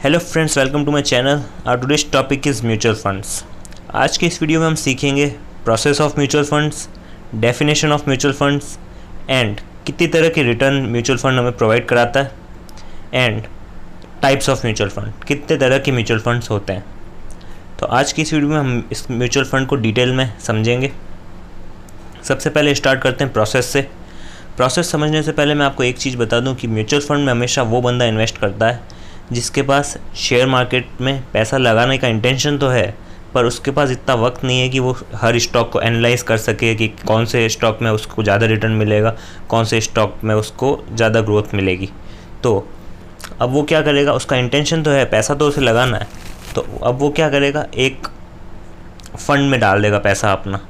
Hello friends, welcome to my channel. Our today's topic is mutual funds. आज के इस video में हम सीखेंगे process of mutual funds, definition of mutual funds and कितनी तरह के रिटर्न म्यूचुअल फंड हमें प्रोवाइड कराता है and types of mutual fund, कितने तरह के म्यूचुअल फंड्स होते हैं। तो आज की इस वीडियो में हम इस म्यूचुअल फंड को डिटेल में समझेंगे। सबसे पहले स्टार्ट करते हैं प्रोसेस से। प्रोसेस समझने से पहले मैं आपको एक चीज़ बता दूं कि म्यूचुअल फंड में हमेशा वो बंदा इन्वेस्ट करता है जिसके पास शेयर मार्केट में पैसा लगाने का इंटेंशन तो है, पर उसके पास इतना वक्त नहीं है कि वो हर स्टॉक को एनालाइज कर सके कि कौन से स्टॉक में उसको ज़्यादा रिटर्न मिलेगा, कौन से स्टॉक में उसको ज़्यादा ग्रोथ मिलेगी। तो अब वो क्या करेगा, उसका इंटेंशन तो है, पैसा तो उसे लगाना है, तो अब वो क्या करेगा, एक फ़ंड में डाल देगा पैसा अपना।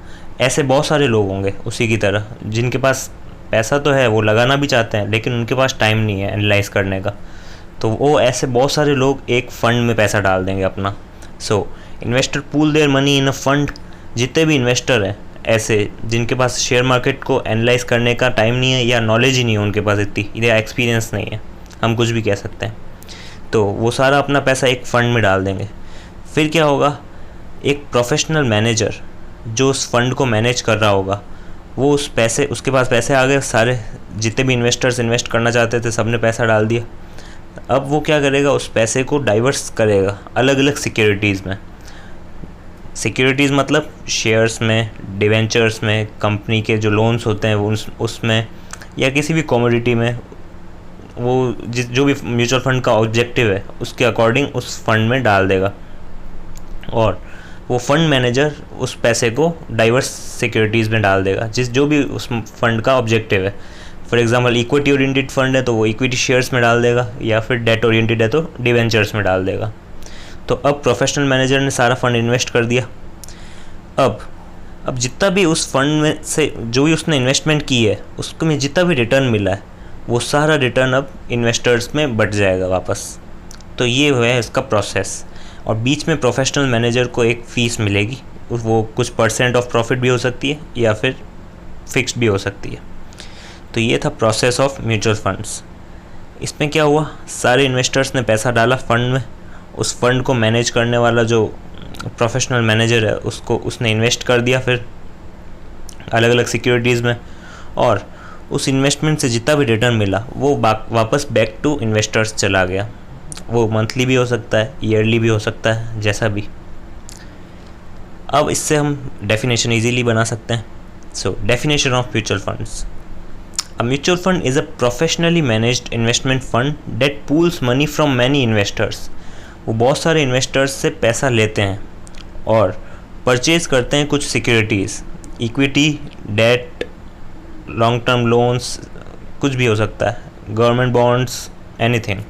ऐसे बहुत सारे लोग होंगे उसी की तरह जिनके पास पैसा तो है, वो लगाना भी चाहते हैं लेकिन उनके पास टाइम नहीं है एनालाइज करने का, तो वो ऐसे बहुत सारे लोग एक फ़ंड में पैसा डाल देंगे अपना। So investor pool their money in a fund. जितने भी इन्वेस्टर हैं ऐसे जिनके पास शेयर मार्केट को एनालाइज करने का टाइम नहीं है या नॉलेज ही नहीं है उनके पास इतनी, या एक्सपीरियंस नहीं है, हम कुछ भी कह सकते हैं, तो वो सारा अपना पैसा एक फ़ंड में डाल देंगे। फिर क्या होगा, एक प्रोफेशनल मैनेजर जो उस फंड को मैनेज कर रहा होगा, वो उसके पास पैसे आ गए, सारे जितने भी इन्वेस्टर्स इन्वेस्ट करना चाहते थे सब ने पैसा डाल दिया। अब वो क्या करेगा, उस पैसे को डाइवर्स करेगा अलग अलग सिक्योरिटीज़ में। सिक्योरिटीज़ मतलब शेयर्स में, डिवेंचर्स में, कंपनी के जो लोन्स होते हैं वो उसमें, या किसी भी कमोडिटी में। वो जो भी म्यूचुअल फंड का ऑब्जेक्टिव है उसके अकॉर्डिंग उस फंड में डाल देगा, और वो फंड मैनेजर उस पैसे को डाइवर्स सिक्योरिटीज़ में डाल देगा जो भी उस फंड का ऑब्जेक्टिव है। For example equity oriented fund है तो वो इक्विटी शेयर्स में डाल देगा, या फिर डेट ओरिएंटेड है तो डिवेंचर्स में डाल देगा। तो अब प्रोफेशनल मैनेजर ने सारा फंड इन्वेस्ट कर दिया। अब जितना भी उस फंड में से जो भी उसने इन्वेस्टमेंट की है उसको में जितना भी रिटर्न मिला है वो सारा रिटर्न अब इन्वेस्टर्स में बट जाएगा वापस। तो ये है इसका प्रोसेस। और बीच में प्रोफेशनल मैनेजर को एक फ़ीस मिलेगी, वो कुछ % ऑफ प्रॉफिट भी हो सकती है या फिर फिक्स्ड भी हो सकती है। तो ये था प्रोसेस ऑफ म्यूचुअल फंड्स। इसमें क्या हुआ, सारे इन्वेस्टर्स ने पैसा डाला फंड में, उस फंड को मैनेज करने वाला जो प्रोफेशनल मैनेजर है उसने इन्वेस्ट कर दिया फिर अलग अलग सिक्योरिटीज़ में, और उस इन्वेस्टमेंट से जितना भी रिटर्न मिला वो वापस बैक टू इन्वेस्टर्स चला गया। वो मंथली भी हो सकता है, ईयरली भी हो सकता है, जैसा भी। अब इससे हम डेफिनेशन इजीली बना सकते हैं। So definition of mutual funds. A mutual fund is a professionally managed investment fund that pools money from many investors. वो बहुत सारे इन्वेस्टर्स से पैसा लेते हैं और परचेज करते हैं कुछ securities, equity, debt, long term loans, कुछ भी हो सकता है, government bonds, anything.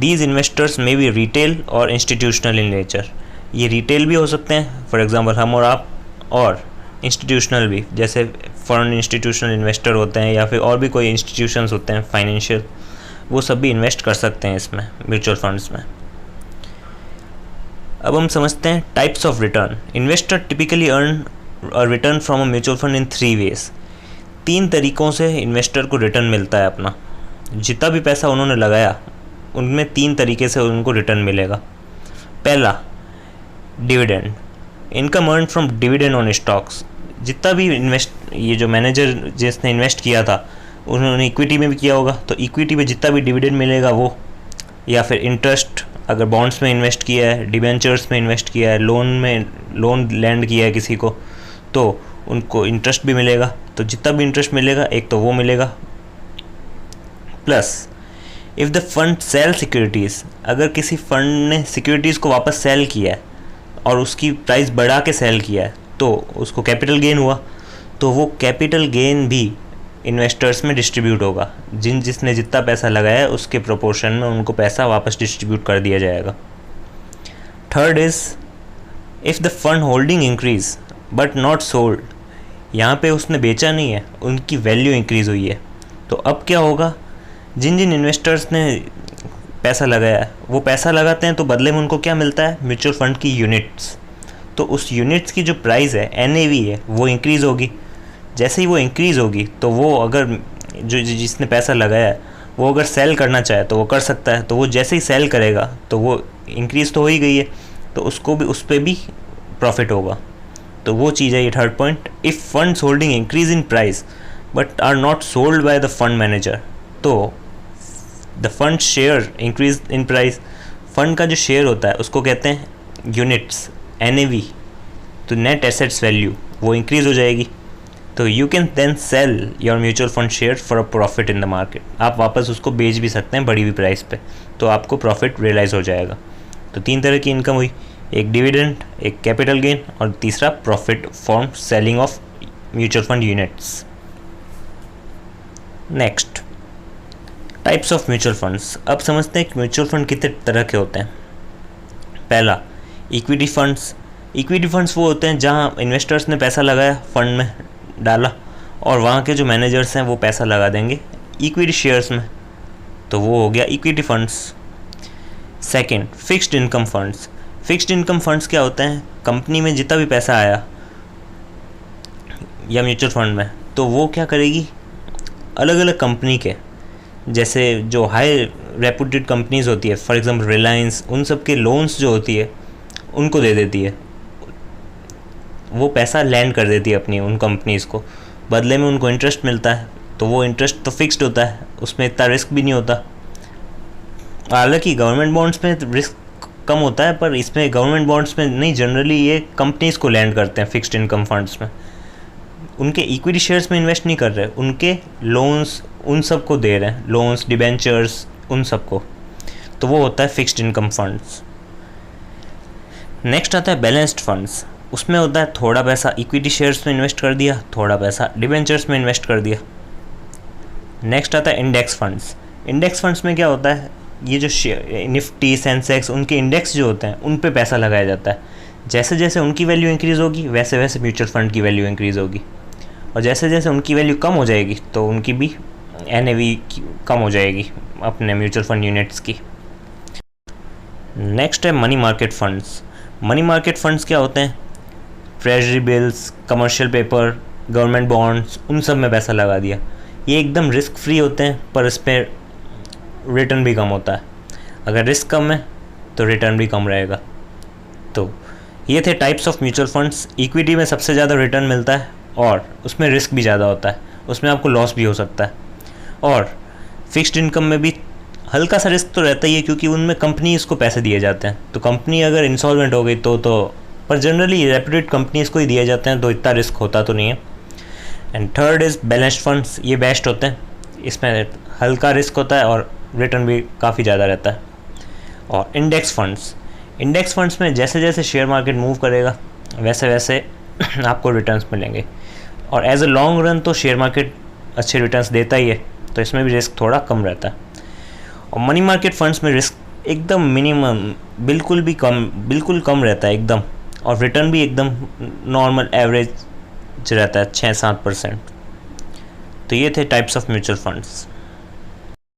These investors may be retail और institutional in nature. ये रिटेल भी हो सकते हैं, फॉर एग्जांपल हम और आप, और इंस्टीट्यूशनल भी, जैसे फॉरेन इंस्टीट्यूशनल इन्वेस्टर होते हैं या फिर और भी कोई इंस्टीट्यूशंस होते हैं फाइनेंशियल, वो सब भी इन्वेस्ट कर सकते हैं इसमें, म्यूचुअल फंड्स में। अब हम समझते हैं types of return. Investor typically earn a return from a mutual fund in 3 ways। 3 तरीक़ों से इन्वेस्टर को रिटर्न मिलता है अपना। जितना भी पैसा उन्होंने लगाया उनमें 3 तरीके से उनको रिटर्न मिलेगा। पहला, dividend, income earn from dividend on stocks. जितना भी ये जो मैनेजर जिसने इन्वेस्ट किया था उन्होंने इक्विटी में भी किया होगा, तो इक्विटी में जितना भी डिविडेंड मिलेगा वो, या फिर इंटरेस्ट, अगर बॉन्ड्स में इन्वेस्ट किया है, डिबेंचर्स में इन्वेस्ट किया है, लोन लैंड किया है किसी को, तो उनको इंटरेस्ट भी मिलेगा। तो जितना भी इंटरेस्ट मिलेगा एक तो वो मिलेगा, plus if the fund sell securities, अगर किसी फंड ने सिक्योरिटीज़ को वापस सेल किया है और उसकी प्राइस बढ़ा के सेल किया है तो उसको कैपिटल गेन हुआ, तो वो कैपिटल गेन भी इन्वेस्टर्स में डिस्ट्रीब्यूट होगा। जिसने जितना पैसा लगाया है उसके प्रोपोर्शन में उनको पैसा वापस डिस्ट्रीब्यूट कर दिया जाएगा। Third is if the fund holding increase but not sold, यहाँ पे उसने बेचा नहीं है, उनकी वैल्यू इंक्रीज़ हुई है। तो अब क्या होगा, जिन इन्वेस्टर्स ने पैसा लगाया है वो पैसा लगाते हैं तो बदले में उनको क्या मिलता है, म्यूचुअल फंड की यूनिट्स। तो उस यूनिट्स की जो प्राइस है, NAV है, वो इंक्रीज़ होगी। जैसे ही वो इंक्रीज़ होगी तो वो अगर जिसने पैसा लगाया है वो अगर सेल करना चाहे तो वो कर सकता है, तो वो जैसे ही सेल करेगा तो वो इंक्रीज़ तो हो ही गई है, तो उसको भी उस पर भी प्रॉफिट होगा। तो वो चीज़ है ये third point. If funds holding increase in price but are not sold by the fund manager, तो the fund share increase in price, fund का जो शेयर होता है उसको कहते हैं यूनिट्स, NAV, तो नेट एसेट्स वैल्यू वो इंक्रीज़ हो जाएगी। तो you can then sell your mutual fund share for a profit in the market, आप वापस उसको बेच भी सकते हैं बढ़ी हुई प्राइस पे, तो आपको प्रॉफिट रियलाइज़ हो जाएगा। तो 3 तरह की इनकम हुई, एक डिविडेंड, एक कैपिटल गेन और तीसरा profit from selling of mutual fund units. Next, types of mutual funds. अब समझते हैं कि म्यूचुअल फंड कितने तरह के होते हैं। पहला, इक्विटी फंड्स। इक्विटी फंड्स वो होते हैं जहां इन्वेस्टर्स ने पैसा लगाया, फंड में डाला और वहाँ के जो मैनेजर्स हैं वो पैसा लगा देंगे इक्विटी शेयर्स में, तो वो हो गया equity funds. Second, fixed income funds. Fixed income funds क्या होते हैं, कंपनी में जितना भी पैसा आया या म्यूचुअल फंड में, तो वो क्या करेगी, अलग अलग कंपनी के, जैसे जो हाई रेपुटेड कंपनीज होती है, फॉर एग्जांपल रिलायंस, उन सब के लोन्स जो होती है उनको दे देती है, वो पैसा लैंड कर देती है अपनी उन कंपनीज़ को, बदले में उनको इंटरेस्ट मिलता है, तो वो इंटरेस्ट तो फिक्स्ड होता है, उसमें इतना रिस्क भी नहीं होता। हालांकि गवर्नमेंट बॉन्ड्स में रिस्क कम होता है, पर इसमें गवर्नमेंट बॉन्ड्स में नहीं, जनरली ये कंपनीज़ को लैंड करते हैं फिक्स्ड इनकम फंड्स में, उनके इक्विटी शेयर्स में इन्वेस्ट नहीं कर रहे, उनके लोन्स उन सब को दे रहे हैं, लोन्स, डिबेंचर्स, उन सब को, तो वो होता है फिक्स्ड इनकम फंड्स। नेक्स्ट आता है बैलेंस्ड फंड्स। उसमें होता है थोड़ा पैसा इक्विटी शेयर्स में इन्वेस्ट कर दिया, थोड़ा पैसा डिबेंचर्स में इन्वेस्ट कर दिया। नेक्स्ट आता है इंडेक्स फंड्स। इंडेक्स फंड्स में क्या होता है, ये जो निफ्टी, सेंसेक्स, उनके इंडेक्स जो होते हैं उन पे पैसा लगाया जाता है, जैसे जैसे उनकी वैल्यू इंक्रीज़ होगी वैसे वैसे म्यूचुअल फंड की वैल्यू इंक्रीज़ होगी, और जैसे जैसे उनकी वैल्यू कम हो जाएगी तो उनकी भी NAV कम हो जाएगी अपने म्यूचुअल फंड यूनिट्स की। नेक्स्ट है money market funds. Money market funds क्या होते हैं, treasury bills, commercial paper, government bonds, उन सब में पैसा लगा दिया। ये एकदम रिस्क फ्री होते हैं, पर इस पर रिटर्न भी कम होता है, अगर रिस्क कम है तो रिटर्न भी कम रहेगा। तो ये थे types of mutual funds. Equity में सबसे ज़्यादा रिटर्न मिलता है और उसमें रिस्क भी ज़्यादा होता है, उसमें आपको लॉस भी हो सकता है, और फिक्स्ड इनकम में भी हल्का सा रिस्क तो रहता ही है, क्योंकि उनमें कंपनीज़ को पैसे दिए जाते हैं, तो कंपनी अगर इंसॉल्वेंट हो गई तो पर जनरली रेप्यूटेड कंपनीज़ को ही दिए जाते हैं, तो इतना रिस्क होता तो नहीं है। And third is balanced funds. ये बेस्ट होते हैं, इसमें हल्का रिस्क होता है और रिटर्न भी काफ़ी ज़्यादा रहता है। और इंडेक्स फंड्स, इंडेक्स फंड्स में जैसे जैसे शेयर मार्केट मूव करेगा वैसे वैसे आपको रिटर्न्स मिलेंगे, और एज अ लॉन्ग रन तो शेयर मार्केट अच्छे रिटर्न्स देता ही है, तो इसमें भी रिस्क थोड़ा कम रहता है। और मनी मार्केट फंड्स में रिस्क एकदम मिनिमम, बिल्कुल कम रहता है एकदम, और रिटर्न भी एकदम नॉर्मल एवरेज रहता है 6-7%। तो ये थे टाइप्स ऑफ म्यूचुअल फंड्स।